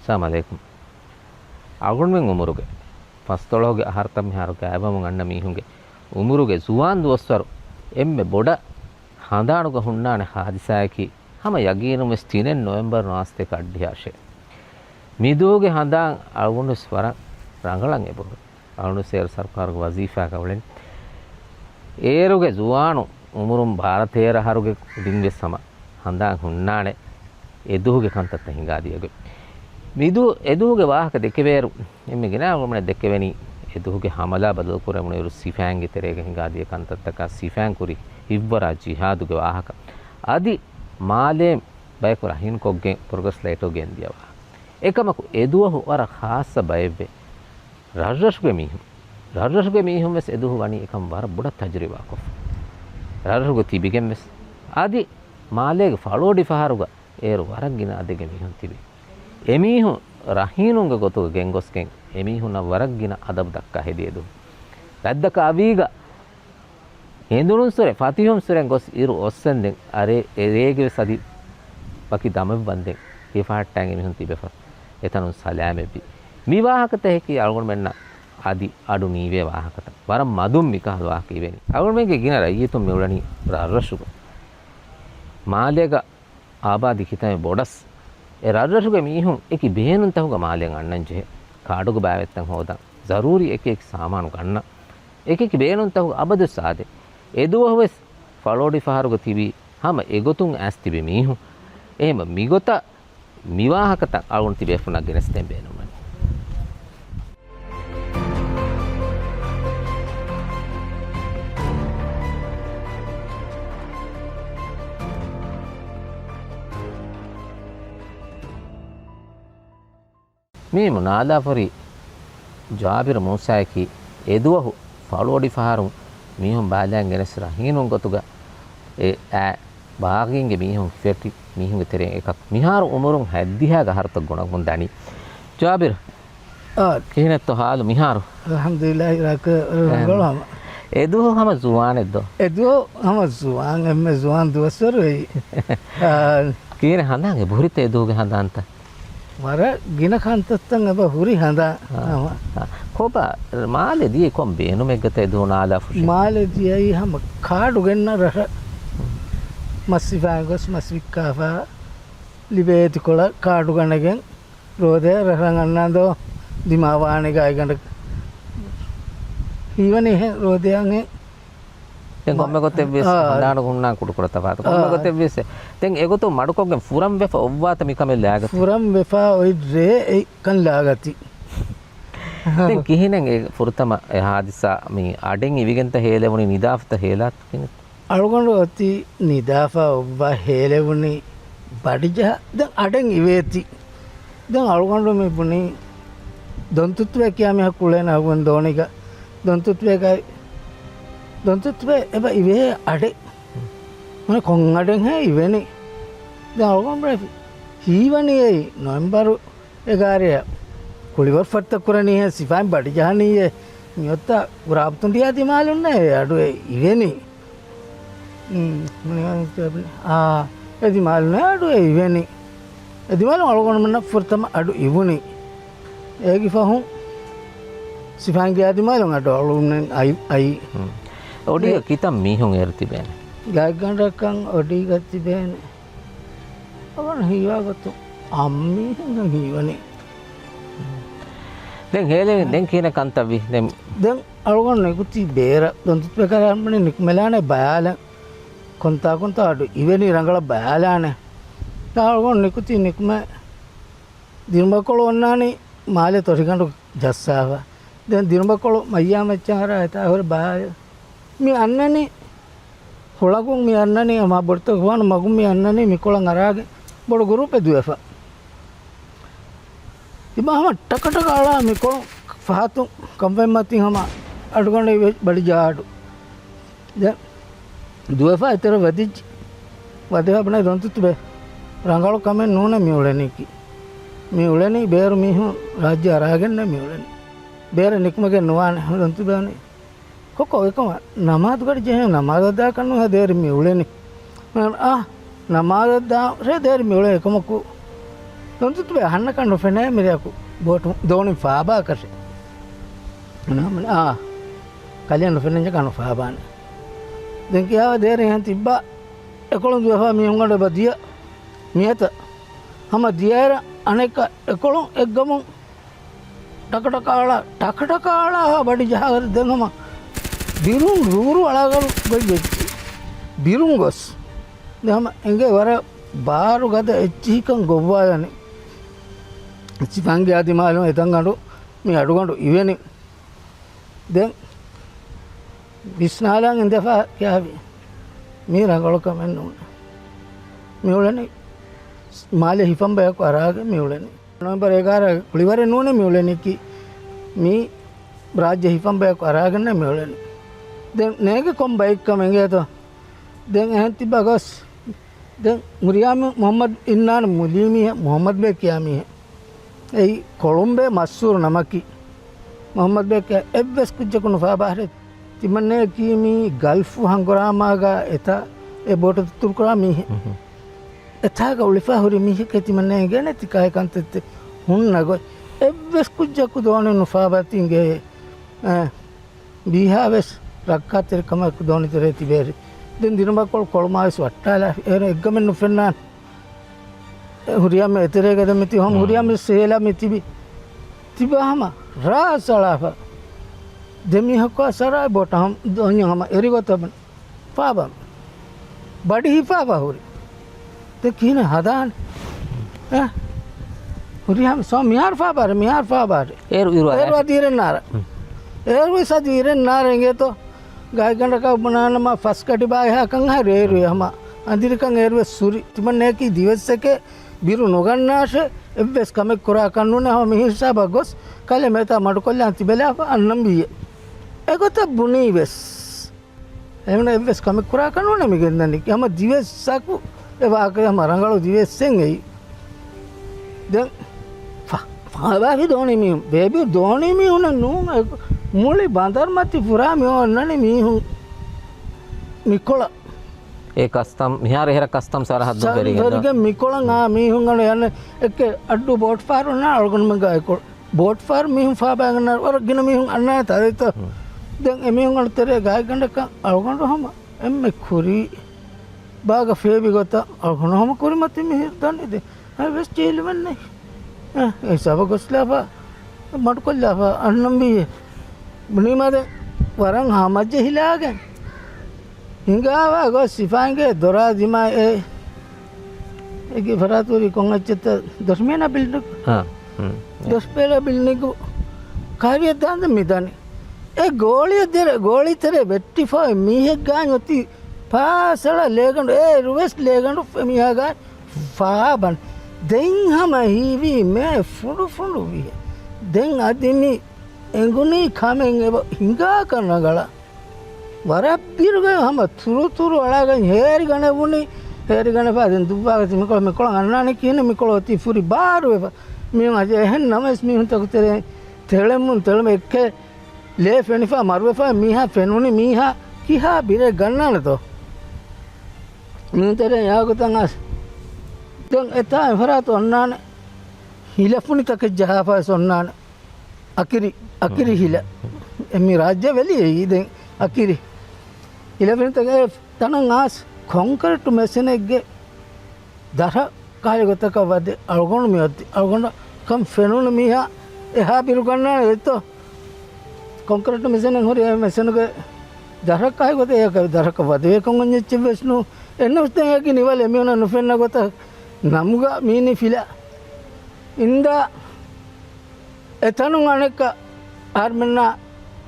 Assalamu alaikum. Agunmen umuruge. Pastologe ahartam haruge abamun anna mihunge. Umuruge zuwan duwaswaru. Emme boda handanuga hunnane hadisayaki. Hama yaginum stinen November naste kadhiyashe. Miduge handan agunus wara rangalan ebo. Agunus ser sarkarge wazifa kawlen. Eruge zuwanu umurum bharatera haruge dinge sama. Handan hunnane eduge kantatta hingadiyage. Midu eduge wahaka dekeveru emme gena gomne dekeveni eduge hamala badal kuramune uru sifange terege hingadiye kantattaka sifan kuri hivvara jihaduge wahaka adi male baykura hin kogge progress lato gendiyawa ekamaku eduhu wara khassa bayve rajrashge mihum mes eduhu wani ekam war buda tajriba ko rajrashge tibigem mes adi malege falodi faharuga eru waragina adege mihun tibi emihun rahinunga gotuga gengosken emihun waragina adab dakka hediyedu raddaka aviga hendunun sore fatihum soren gos iru ossenden are erege sadi baki damab banden e fahattang emihun tibefa etanun salamebi mi wahakata heki algon menna adi adu niwe wahakata waram madum mikahal wahaki weni algon menge gina rayitum meulani rarashugo malega abadi kitame bodas e rajrashuge mihun eki behenun tahuga malen annanje kaaduga bawetten hodan zaruri ek saamanu ganna ekeki behenun tahuga abadu saade eduwes falodi faharuga tibi hama egotun as tibi mihun ehema migota miwahakata alun tibe funa genesten behenun මේ මුනාදාපරි ජාබිර මූසායකි එදුවහු ෆලෝඩි ෆහරුන් මීහුන් බාලයන් ගෙනස් රහිනුන් ගොතුග ඒ බාගින්ගේ මීහුන් ෆෙටි මීහුන්ගේ තෙරේ එකක් මිහාරු උමරුන් හැද්දිහා ගහරත ගුණ මුන් දනි ජාබිර කිහිනත් හාලු මිහාරු අල්හම්දුලිල්ලාහ් රක ගලම එදුව හම සුවානෙද්ද එදුව හම සුවාන් එම්මේ සුවාන් දුවස්වර වෙයි කීන හඳාගේ බුරිත එදුවගේ හඳාන්ත වර ගින කන්තත්තන් අබ හුරි හඳා කොබ මාලෙදී කොම් බේනු මෙගත එදුනාලා ෆුෂි මාලෙදී හම කාඩු ගෙන්න රහ මස්සිෆාගස් මස්වික්කාෆා ලිබේති කොළ කාඩු ගණගෙන් රෝදේ රහන් අන්නන්දෝ දිමාවානේ ගායකට ඊවනේ රෝදයන්ගේ දැන් කොම්ම ගොතේ විස් හඳාන ගුණා කුඩු කරත පාත කොම්ම ගොතේ විස් දැන් ඒගොතෝ මඩුකොගෙන් ෆුරම් වෙෆ ඔව්වාත මිකමෙල් ලාගත ෆුරම් වෙෆා ඔයි රේ ඒ කන් ලාගති දැන් කිහිනෙන් ඒ ෆුරතම හාදිසා මේ අඩෙන් ඉවිගෙන්ත හේලෙවුනි නිදාෆත හේලාත් කින අලුගොඬ ඔති නිදාෆා ඔව්වා හේලෙවුනි බඩිජ දැන් අඩෙන් ඉවේති දැන් අලුගොඬ මේ පුනි දොන්තුත්වේ කියා මේ කුලේන අවුන් දෝනික දොන්තුත්වේකයි දොන්තුත්වේ එබ ඉවේ අඩේ මන කොන් අඩෙන් හැ ඉවෙනේ දැන් අලුගොඬ හීවනේ නොවැම්බර් 11 कुलिवर फट कुरनी है सिफाई बढ़ जानी है योता गुराबतुं दिया दिमालुन ने अडु इवेनी दिमाल ने अडु इवेनी दिमाल अलगोन मन फुरतम अडु इवुनी एगी फहु सिफाई गया दिमाल अडु अलुन आई ओडी किता मीहुं एरति बेन गायगंडकं ओडी गति बेन अवन हिवा गतो अम्मी हिवनी දැන් හේලෙන් දැන් කියන කන්තවි දැන් අලුගොන් නෙකුති බේර දොන්තුත් ප්‍රකාරම්මනේ නික්මලානේ බයාල කොන්තා අඩු ඉවෙනි රංගල බයාලානේ අලුගොන් නෙකුති නික්ම දිර්මකොළ වන්නානේ මාලේ තොරිකඬු ජස්සාව දැන් දිර්මකොළ මයියා මච්චාර ඇතවර බය මේ අන්නනේ හොලගොන් මේ අන්නනේ මා බොර්ත ගවන මගුම් මේ අන්නනේ මිකොලන් අරාගේ බොඩ ගුරුපේ දුවෆා ඉබහම ටකට කාලා මිකො ෆහතු කම්පෙම්මති හම අඩුගණේ බඩි ජාඩු දැන් දුවෆා ඊතර වදිච් වදේ අපනේ දොන්තුත් බේ රංගල කමෙන් නෝන මියුලෙනිකි මියුලෙනි බේර මිහු රාජ්‍ය අරාගෙන මියුලෙනි බේර නික්මගේ නොවානේ දොන්තු බෑනේ කොකෝ එකම නමාත් ගඩ ජේ නමාද දා කන්නු හදේර මියුලෙනි නමාද දා රේ දේර මියුලෙ එකමකු Don't be a hundred kind of an miracle, but don't in Faba. Kalian Fenja kind of Faban. Then Kia there in Tiba, a column to have me on the Badia, Mieta, Hama Diera, Aneka, a column, a gamon, Takatakala, Badija, Denama, Birung, Ruru, Alagal, Birungos. Them engage bar got a chicken go by and Chipangi Adimalo, Etangado, me I don't want to even then Visnalang and the Fabi. Mira Golka and Mulani Mali Hifamba Araga Mulani. Number Egara, Liver and Nuna Mulaniki, me Braja Hifamba Aragan and Mulani. Then Nega come by coming at then Antibagos. Then Muriam Muhammad Innan Mulimi Muhammad Bekiami a Colombe Masur Namaki Muhammad Beka Ebbes Kujakun Fabare Timane Kimi Gulfu Hangoramaga Eta a boat of Turkrami a tag of Lifa Hurimi Ketimane Genetica canted Hunago Ebbes Kujakudon and Fabating Bihaves Rakater Kamakudon Retiberi. Then the number called Colma is what Tala, a government of Fernan Huriam, Eterega, the Mitihom, Huriam, Sela, Mitibi, Tibahama, Ra Salafa, Demihaka Sarai Botam, Donyama, Erigotaban, Faba, Badi Faba Huri, the Kina Hadan, Huriam saw Miar Fabar, Erwa Direnara, Erwa Sadiren Narangeto. Gaigandaka banana first Katiba Hakanga Rehama, Andirikang Airways Suri, Timaneki, Diveseke, Biru Noganashe, Ebbes Kamekura Kanuna, Mihisa Bagos, Kalemeta, Madukola, Tibela, and Nambi. Egota Bunives. Ebbes Kamekura Kanuna Migan, Yama Dives Saku, Evaka Marangalo Dives sing. Then Father, don't me, baby, don't me on a no. Muli Bandar Mati Furami or Nani Mikola. A custom, here a custom Sarah very Mikola, me who adu boat far or not, Organ boat far, me far bag or Ginami Anata. Then a meal tere guy can Algon Homa, M. Kuri bag of Fabi got the Algonoma Kurimati done it. I was still one night. A Savagoslava, Matkolava, Anambi. Bunimade Warang Hamaja Hilagan Hingava goes Sifange, Dora Dima a Gifaraturi Kongacheta, Dosmena building, Dospela building, Kaviatan the Midani. A goalie there, a goalie there, Betty for me, a gang Pasala Legan, a West Legan of Miaga, Faban, then Hama Hivi, me, Fudu, then Adimi. Enguni coming about Hinga Kanagala. Vara Pirga Hama, Turu Alagan, here gonna wuni, here gonna pass and Duba, Mikola, and Nanakin, Mikoloti, Furi Bar, Mimaja, Namas, Minta, Telemun, Telemeke, Le Fenifa, Marvefa, Miha, Fenuni, Miha, Kiha, Bire Gananato. Minta Yagotangas. Then a time for us on Nan, Hilafunita Java on Nan. Akiri Hila, Emiraja Valley, then Akiri. 11th Tanangas conquer to Messenegge Dara Kayagotaka Vade, Algonomia, Algona, come Phenomia, a happy Rugana, conquer to Messen and Horia Messenega, Dara Kayagotaka, Daraka Vade, Kongan Chivesno, and no thing again, Emuna and Fenagota, Namuga, Mini Fila. In the Etanunganeka Armena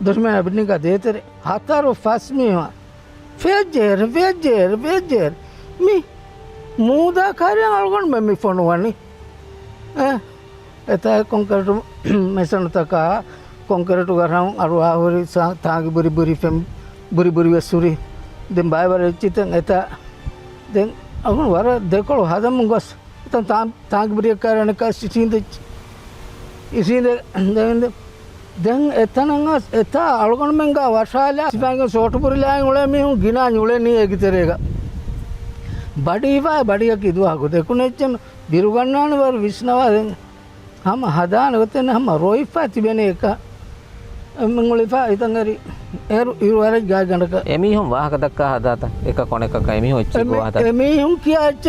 Dosmana Binica Deter, Hataro Fasmia, Fajer, me, Muda carrying Algon me for one. Eta conquer to Messanataka, conquer to Garam, Arua, Tag Buriburi Fem, Buriburi Suri, then Bible Chitan Eta, then Agunwara, they call Hadamungos, Tag Burika and a cast in the. You see then Etanangas, Eta, Algonmenga, Vashala, Sipanga, Sotopuri, Gina, Nuleni, Egiterega. බඩීවා බඩියක් ඉදුවාකු දෙකුණෙච්චන දිරුගන්නානවර විශ්නවාදෙන් හම හදානගතන හම රොයිෆා තිබෙන එක එමංගොලිපා ඉතන්ගරි ඒරු ඉරුවර ගා ගණක එමිහුම් වාහක දක්කා හදාත එක කොනෙක එමිහු ඔච්චි වාහත එමිහුම් කියාච්ච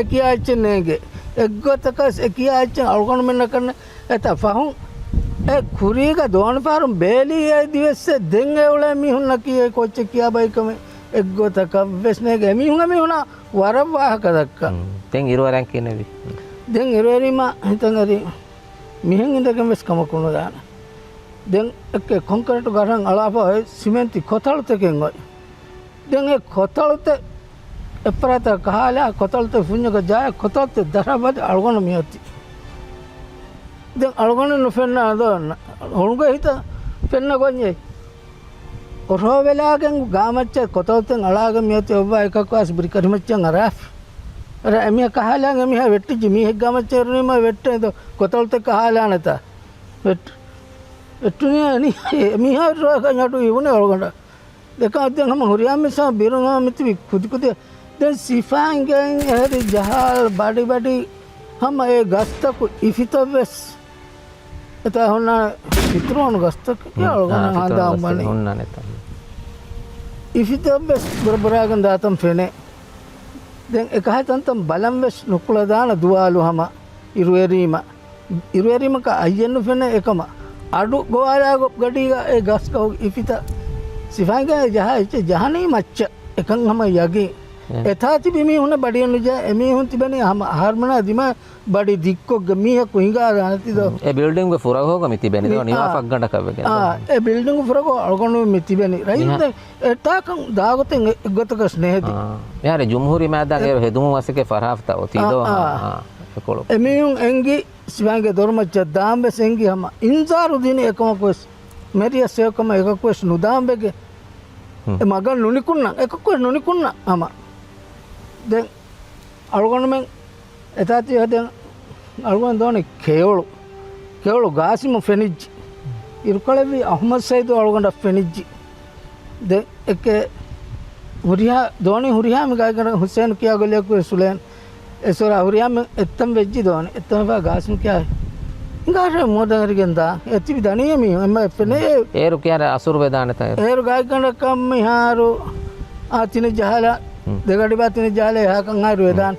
කියාච්චනේගේ එක්ගොතකස් කියාච්ච අල්ගොන මෙන්න කරන ඇත පහුන් කුරීක දෝන පාරුම් බේලී දිවෙස්ස දෙං එවුල මිහුන්න කියේ කොච්ච කියා බයිකම එක්ගොතක වෙස්නේගේ එමිහුන් එමිහුණ වරම් වාහක දක්කා තෙන් ඉරුවරන් කියනවි දැන් ඉරුවරීම හිතන්ගරි මිහෙන් ඉඳකම වෙස් කමකුණු දාන දැන් එක කොන්ක්‍රීට් ගහන් අලාපා සිමෙන්ති කොතලතකින් ඔය දැන් ඒ කොතලත එපරත කහලා කොතලත ෆුඤ්ඤක ජාය කොතලත දරබද අල්ගොන මියති දැන් අල්ගොන නොෆෙන්න අදන්න උණුග හිත පෙන්න ගොන්නේ ඔරෝ වෙලාගෙන් ගාමච්ච කොතලතෙන් අලාග මියති ඔබ එකක් වාස් බ්‍රිකරිමච්චන් අරාෆ් අර එමිය කහලා එමිහ වෙට්ටි මිහෙක් ගාමච්චරනීම වෙට්ටේ කොතලත කහලා නැත වෙට් එතුනේ අනි එමිහ රෝගනට ඉවුනේ ඔලගොන්න දෙක අධ්‍යයන් හම හුරියාමිසා බිරුනා මිති කුදිකුද දැන් සිෆාංගෙන් හරි ජහල් බඩි හම ඒ ගස්තකු ඉෆිතවස් එත හොන්න ඉතුරුණු ගස්තක ඔලගොන්න හදාම්බනේ හොන්න නැත ඉෆිතවස් බරබරාගන් දාතම් ෆෙනේ දැන් එක හතන්තම් බලම්වස් නුකුල දාන දුවාලු හම ඉරුවරීමක අයියන්නු ෆෙනේ එකම අඩු ගෝවාලා ගඩීග ඒ ගස්කව ඉපිත සිෆාංගේ ජහයිච්ච ජහනී මච්ච එකන් හම යගේ එතා තිබිමි හුන බඩියන්නු ජා එමි හුන් තිබෙන හම ආහාරමනා දිම බඩි දික්කොග මිහක් හිඟා දානතිද ඒ බිල්ඩින්ග් ගේ ෆුරගෝග මිති බෙනි දෝ නිවාපක් ගණ්ඩ කවගෙන ඒ බිල්ඩින්ග් ෆුරගෝ අල්ගොනු මිති බෙනි රයින්ද එතාකන් දාගතෙන් ගොතක ස්නේහති යාරේ ජුම්හූරි මෑදාගේ හෙදුමු වසකේ ෆරහෆ්තා ඔතිදෝ කොළො එමිහුන් එංගි සිවාංගේ දොරමච්ච දාම්බෙස් එංගි හම ඉන්සාරු දින එකම කොස් මෙරිය සේකම එකක් කොස් නුදාම්බෙගේ මගන් නුනිකුන්න එකක් කොස් නුනිකුන්න හම දැන් අල්ගොන මෙන් එතාති හදෙන් අල්ගොන දෝනේ කෙවලු ගාසිම ෆෙනිජ්ජි ඉරුකලෙවි අහමද් සයිද් අල්ගොන ෆෙනිජ්ජි දැන් එක හුරියා දෝනේ හුරියා මිගාගෙන හුසේන් කියා ගලියක් සුලෙන් එසොර හුරියාම එත්තම් වෙජ්ජි දෝනේ එත්තම ගාසිම කියා ඉංගාර මොදරිගෙන්ද එතිවි දනියමි එම ෆෙනේ ඒරු කියාර අසුර වේදානත ඒරු ගායකන කම්මි හාරු ආතින ජහලා දෙගඩි බාතින ජාලේ හාකන් හාරු වේදාන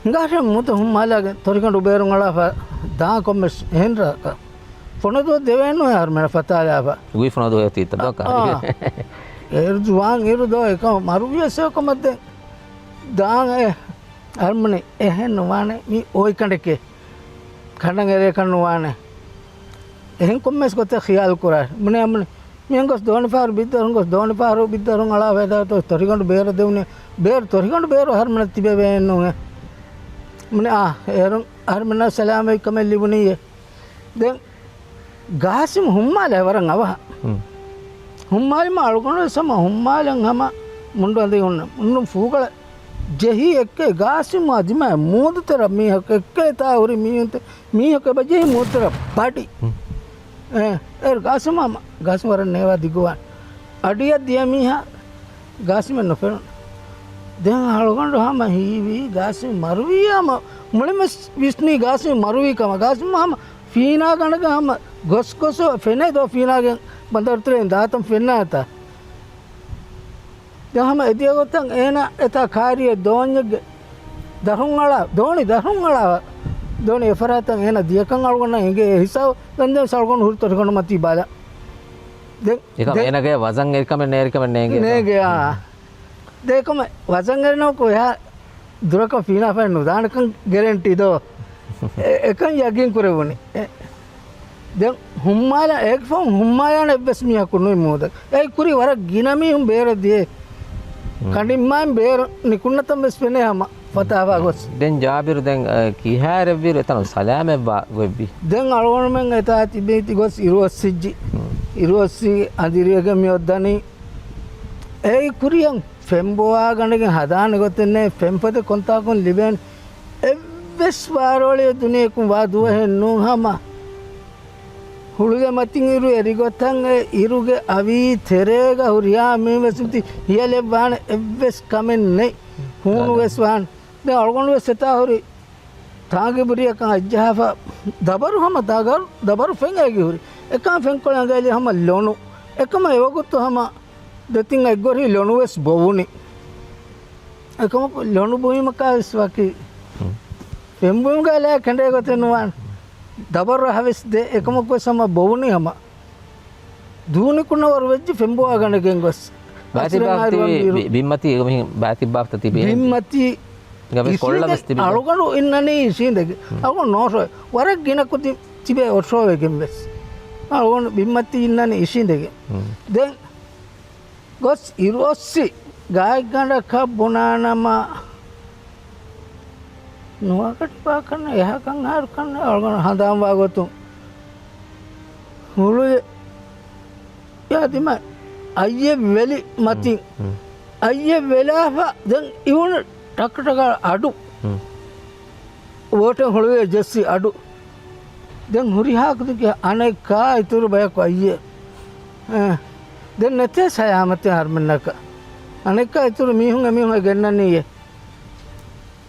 ඉංගාර මොත හුම්මාලාගේ තොරිකන් උබේරුන් අලා දා කොම්මස් හෙන්රක ෆොනදෝ දෙවෙන්නෝ යාර මන ෆතාලාපා ගුයි ෆොනදෝ යතිත දක ඒරු ජුවාන් ඒරු දෝ එක මරුවියසක මැද දාන අර්මනේ එහෙන් නොවානේ මේ ඔයි කණ්ඩකේ කණ්ඩන් එරේ කන්නවානේ එහෙන් කොම්මස් කොට ඛියාල් කරා මනේ අම්මනේ මියංගස් දෝන පාර බිද්දරුන් ගස් දෝන පාර බිද්දරුන් අලා වේදාත තොරිගොඬ බේර දෙවුනේ බේර තොරිගොඬ බේර හර්මන තිබේ වෙන්නෝ මනේ එරුන් හර්මන සලාමයිකම ලිබුනියේ දැන් ගාසිම හුම්මාලේ වරන් අව හුම්මාලි මාල්කොන සම හුම්මාලන් හම මුණ්ඩු අඳේ උන්න මුණ්ඩු ෆූකල ජෙහි එක්ක ගාසිම අදිම මෝදතර මීහක එක්කේ තා උරි මීහක බජෙහි මෝතර පාටි ගාසිම වරන් නේවා දිගුවන් අඩිය දිය මීහා ගාසිම නොෆෙන දැන් අල්ගොන්න හම හීවි ගාසිම මරුවියම මුලින්ම විස්නි ගාසිම මරුවිකම ගාසිම හම ෆීනා ගණක හම ගොස් ෆෙනේ දෝ ෆීනාගෙන් බන්දර්තරෙන් දාතම් ෆෙන්නාත දහම එදිය ගොතන් එන එතා කාරිය දෝන්යගේ දරුන් අලා දෝනි එෆරාතන් එන දියකන් අල්ගොන්න එගේ හිසාව ගන්දෙන් සල්ගොන්න හුරු තොරිගොන්න මති බාලා දැන් ඒක එනගේ වසන් එරිකම නේරිකම නේගේ දෙකම වසන් එරනකො යා දුරක ෆීනා ෆෙන් නුදානකන් ගැරන්ටි දෝ එකන් යකින් කරවුනේ දැන් හුම්මාලා ඒක ෆෝන් හුම්මායාන එබ්බස් මියා කුනුයි මොද ඒ කුරි වර ගිනමි හුම් බේරදී කණිම්මන් බේර නිකුන්නතම් බස් වෙනේ හම ෆතාවා ගොස් දැන් ජාබිර් දැන් කිහාරෙවිර එතන සලාමෙබ්බා ගොබ්බි දැන් අලවණ මෙන් එතා තිබේති ගොස් ඉරුවස්සි අදිරියක මියොද්දනි ඒ කුරියන් ෆෙම්බෝවා ගණගෙන් හදාන ගොතන්නේ ෆෙම්පත කොන්තාකුන් ලිබෙන් එවස් වාරෝලිය දුනේකුන් වා දුවෙන්නු හම ಹುಳುಗೆ ಮತ್ತಿಂಗ್ ಇರು ಎರಿಗೊತ್ತಂಗೆ ಇರುಗೆ ಅವಿ ತೆರೆಗ ಹುರಿಯಾ ಮೇವಸುತಿ ಹಿಯಲೆ ಬಾಣ ಎವ್ವೆಸ್ ಕಮೆನ್ ನೈ හුණු වෙස්වාන් දැන් අලගොණු වෙස් සතාවරි තාගේ බුරියක අජ්ජහව දබරු හම දාගල් දබරු ෆෙන්ගයි හුරි එකම ෆෙන් කොලන් ගයිලි හම ලොණු එකම යවගොත් හම දෙතින් එග්ගොරි ලොණු වෙස් බොවුනි එකම ලොණු බොයිම කාස් වකි පෙම්බුම් ගාලා කැඳේ ගොතනුවන් දබරු හවෙස් දෙ එකම කොසම බොවුනි හම දූනි කුණවර වෙච්චි පෙම්බුවා ගණකෙන් ගොස් බාතිබාප්ති බිම්මති එක මෙහි බාතිබාප්ත තිබේ බිම්මති කොල්ලස් තිබේ අලගොණු ඉන්නනේ ඉසින්දගේ අලගොණු නෝසෝ වරක් ගෙනකුති තිබේ ඔට්සෝවෙකින් වෙස් අලගොණු බිම්මති ඉන්නනේ ඉසින්දගේ දැන් ගොස් ඉරොස්සි ගායක ගණඩක් බොනානම නුවකට පාකන්න එහකං හාරු කන්න අලගොණු හඳාම් වාගොතුන් මුළු යාතිම අයියේ වෙලි මතින් අයියේ වෙලාව දැන් ඉවුන ටක්ටක අඩු ඕට හොළුවේ ජෙස්සි අඩු දැන් හුරිහාකද කිය අනෙකා ඉතුරු බයක් අයියේ දැන් නැතේ සයාමතේ හර්මන්නක අනෙකා ඉතුරු මිහුන් එමිහුන් ගෙන්නන්නේ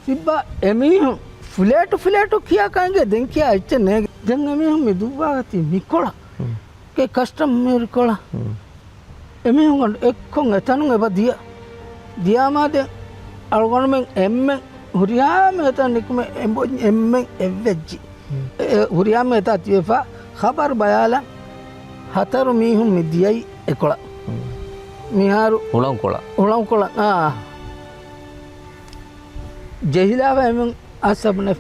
තිබ්බා එමිහුන් ෆුලේටු කියා කංගේ දැන් කියා ඉච්ච නේ දැන් එමිහුන් මිදුවාගති මිකොළ के कस्टम मेरे कोला एमे होंगे एक खोंगे तनुंगे बा दिया मादे अलगोन में एम्मे हुरिया में ता निक में एम्मे एवेजी हुरिया में ता तीफा खबर बयाला हतर मीहु मिदियई एकोला मिहारु उलम कोला जहिला वा एमे असबने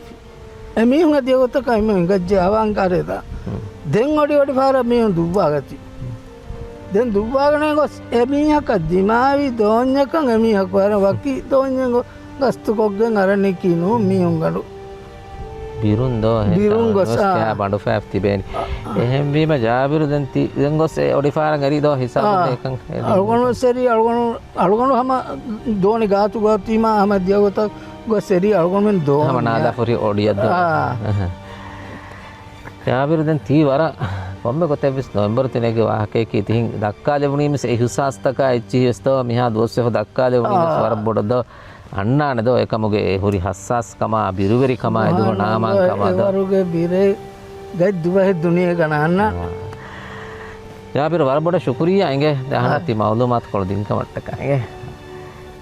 एमे होंगे दियो तो का एमे गज्जे अवंकारे ता දැන් ඔඩි පාර මේ දුබ්බාගති දැන් දුබ්බාගනේ ගොස් එමිහක දිමාවි දෝඤ්ඤකන් එමිහක වර වකි දෝඤ්ඤග ගස්තු කොග්ගෙන් අරන්නේ කිනෝ මියුන් ගඩු බිරුන් ගොස් ආ බඩු ෆැෆ් තිබෙන එහෙම් වීම ජාබිරු දැන් ගොස් ඔඩි පාර ගරි දෝ හිසාබ එකන් අලගොණු සෙරි අලගොණු හැම දෝනි ගාතු ගාතිමා හැම දියගොත ගොස් සෙරි අලගොණු මෙන් දෝ හැම නාදාපුරි ඔඩියද්ද ජාබිරු දැන් තී වර කොම්බ කොතෙවිස් නොවැම්බර් 3 ගේ වාහකයේ ඉතින් දක්කා ලැබුණීම එහුසාස්තක එච්චිස්තව මිහා දොස්සෙව දක්කා ලැබුණීම වර බොඩද අන්නානද එකමුගේ හුරි හස්සස්කම බිරුවරි කම එදුව නාමංකම වරුගේ බිරේ ගයි දුවහේ දුනිය ගණන්න ජාබිරු වර බොඩ ශුක්‍රියා අංගේ දහනති මවලුමාත් කොළ දින්කමට්ටක අංගේ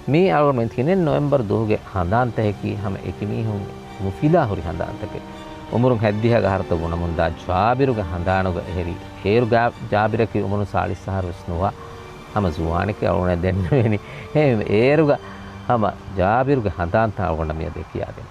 මේ අලගොන් තිනේ නොවැම්බර් 2 ගේ හදාන්ත හැකි හැම එකමී හුන් මුෆිලා හුරි හදාන්තකේ උමුරුන් හැද්දිහ ගහරත ගුණ මුන්දා ජාබිරුගේ හඳානුග එහෙරි හේරු ජාබිරකි උමුරු සාලිස්සහර විස්නුවා හම සුවානික අවුණ දෙන්න වෙනි හේ ඒරුග හම ජාබිරුගේ හඳාන්ත අවුණ මිය දෙකියාගෙන